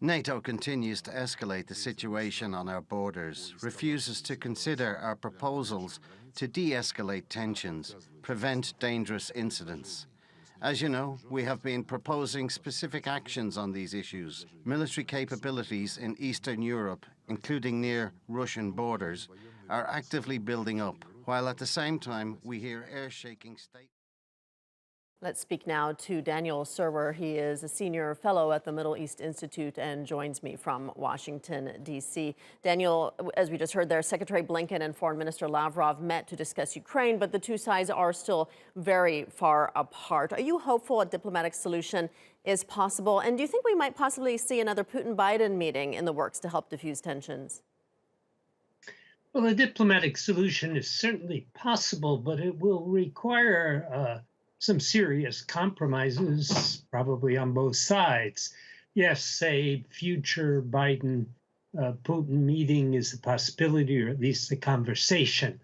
NATO continues to escalate the situation on our borders, refuses to consider our proposals to de-escalate tensions, prevent dangerous incidents. As you know, we have been proposing specific actions on these issues. Military capabilities in Eastern Europe, including near Russian borders, are actively building up, while at the same time we hear air-shaking statements. Let's speak now to Daniel Serwer. He is a senior fellow at the Middle East Institute and joins me from Washington, D.C. Daniel, as we just heard there, Secretary Blinken and Foreign Minister Lavrov met to discuss Ukraine, but the two sides are still very far apart. Are you hopeful a diplomatic solution is possible? And do you think we might possibly see another Putin-Biden meeting in the works to help diffuse tensions? Well, a diplomatic solution is certainly possible, but it will require some serious compromises, probably on both sides. Yes, a future Biden-Putin meeting is a possibility, or at least a conversation.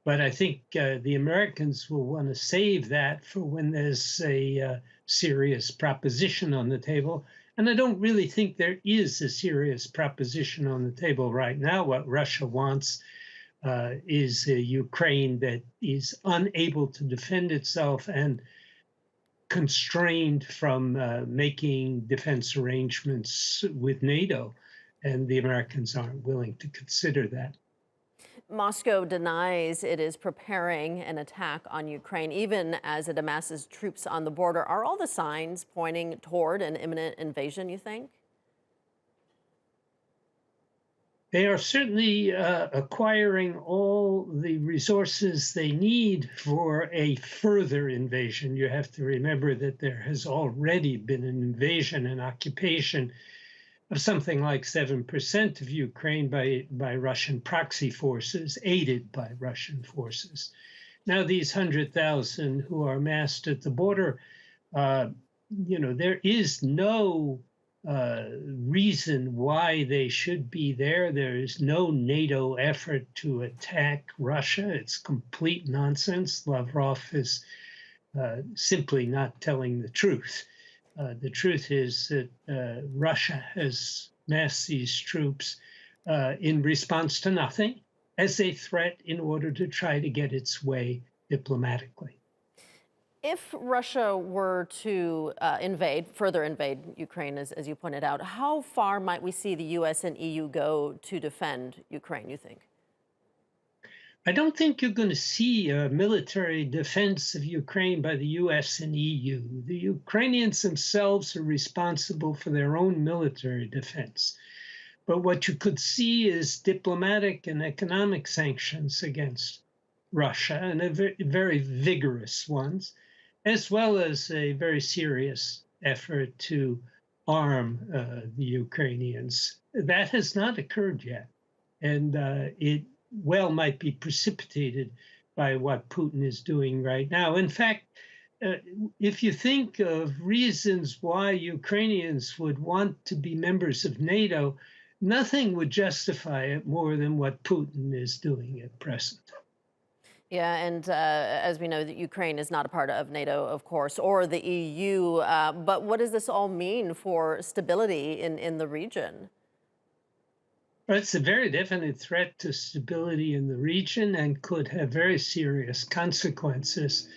But I think the Americans will want to save that for when there's a serious proposition on the table. And I don't really think there is a serious proposition on the table right now. What Russia wants is a Ukraine that is unable to defend itself and constrained from making defense arrangements with NATO. And the Americans aren't willing to consider that. Moscow denies it is preparing an attack on Ukraine, even as it amasses troops on the border. Are all the signs pointing toward an imminent invasion, you think? They are certainly acquiring all the resources they need for a further invasion. You have to remember that there has already been an invasion and occupation of something like 7% of Ukraine by Russian proxy forces, aided by Russian forces. Now, these 100,000 who are massed at the border, there is no reason why they should be there. There is no NATO effort to attack Russia. It's complete nonsense. Lavrov is simply not telling the truth. The truth is that Russia has massed these troops in response to nothing, as a threat in order to try to get its way diplomatically. If Russia were to further invade Ukraine, as you pointed out, how far might we see the U.S. and EU go to defend Ukraine, you think? I don't think you're going to see a military defense of Ukraine by the U.S. and EU. The Ukrainians themselves are responsible for their own military defense. But what you could see is diplomatic and economic sanctions against Russia, and very vigorous ones, as well as a very serious effort to arm the Ukrainians. That has not occurred yet, and it well might be precipitated by what Putin is doing right now. In fact, if you think of reasons why Ukrainians would want to be members of NATO, nothing would justify it more than what Putin is doing at present. Yeah, and as we know, that Ukraine is not a part of NATO, of course, or the EU. But what does this all mean for stability in the region? Well, it's a very definite threat to stability in the region and could have very serious consequences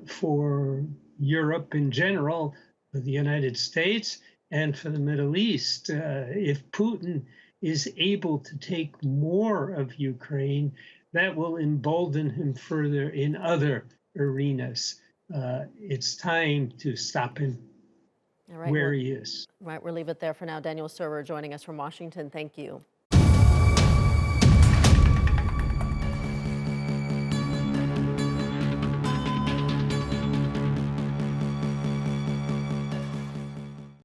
for Europe in general, for the United States, and for the Middle East. If Putin is able to take more of Ukraine, that will embolden him further in other arenas. It's time to stop him where he is. Right, we'll leave it there for now. Daniel Serwer joining us from Washington. Thank you.